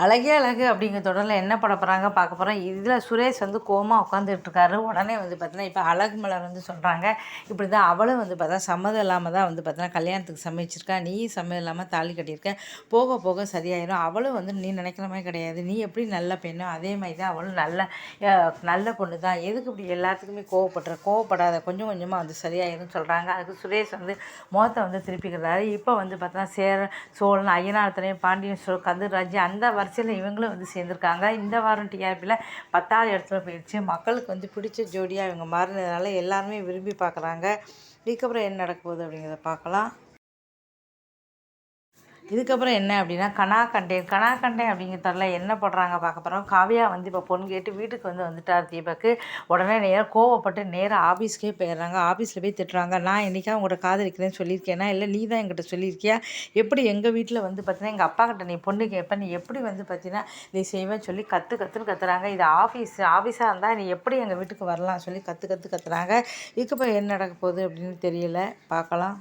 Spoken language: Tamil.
அழகே அழகு அப்படிங்கிற தொடரில் என்ன பண்ண போகிறாங்க பார்க்க போகிறோம். இதில் சுரேஷ் வந்து கோவமாக உட்காந்துட்ருக்காரு. உடனே வந்து பார்த்தீங்கன்னா இப்போ அழகு மலர் வந்து சொல்கிறாங்க, இப்படி தான் அவளும் வந்து பார்த்தா சம்மதம் இல்லாமல் தான் வந்து பார்த்தீங்கன்னா கல்யாணத்துக்கு சம்மதிச்சிருக்கா, நீ சம்மதம் இல்லாமல் தாலி கட்டியிருக்க, போக போக சரியாயிடும். அவளும் வந்து நீ நினைக்கிற மாதிரி கிடையாது, நீ எப்படி நல்ல பெண்ணோ அதே மாதிரி தான் அவளும் நல்ல பொண்ணு தான், எதுக்கு இப்படி எல்லாத்துக்குமே கோவப்படாத, கொஞ்சம் கொஞ்சமாக வந்து சரியாயிரும்னு சொல்கிறாங்க. அதுக்கு சுரேஷ் வந்து முகத்தை வந்து திருப்பிக்கிறாரு. இப்போ வந்து பார்த்தோன்னா சோழன், ஐயனார், பாண்டியன், கதிர்ராஜ் அந்த வரிசையில் இவங்களும் வந்து சேர்ந்துருக்காங்க. இந்த வாரம் டிஆர்பியில் 10வது இடத்துல போயிடுச்சு. மக்களுக்கு வந்து பிடிச்ச ஜோடியாக இவங்க மாறினதுனால எல்லாருமே விரும்பி பார்க்குறாங்க. இதுக்கப்புறம் என்ன நடக்க போகுது அப்படிங்கிறத பார்க்கலாம். இதுக்கப்புறம் என்ன அப்படின்னா கண்டேன் அப்படிங்கிறதுல என்ன பண்ணுறாங்க பார்க்க போகிறோம். காவியா வந்து இப்போ பொண்ணு கேட்டு வீட்டுக்கு வந்துட்டார் தீபக்கு. உடனே கோவப்பட்டு நேராக ஆஃபீஸ்க்கே போயிடுறாங்க. ஆஃபீஸில் போய் திட்டுறாங்க, நான் என்றைக்கா உங்கள்கிட்ட காதலிக்கிறேன்னு சொல்லியிருக்கேனா, இல்லை நீ தான் என்கிட்ட சொல்லியிருக்கியா, எப்படி எங்கள் வீட்டில் வந்து பார்த்தீங்கன்னா எங்கள் அப்பா கிட்ட நீ பொண்ணு கேட்ப, நீ எப்படி வந்து பார்த்தீங்கன்னா நீ செய்வேன்னு சொல்லி கத்துன்னு கத்துறாங்க. இது ஆஃபீஸாக இருந்தால் நீ எப்படி எங்கள் வீட்டுக்கு வரலாம் சொல்லி கத்துறாங்க. இதுக்கப்புறம் என்ன நடக்க போகுது அப்படின்னு தெரியல, பார்க்கலாம்.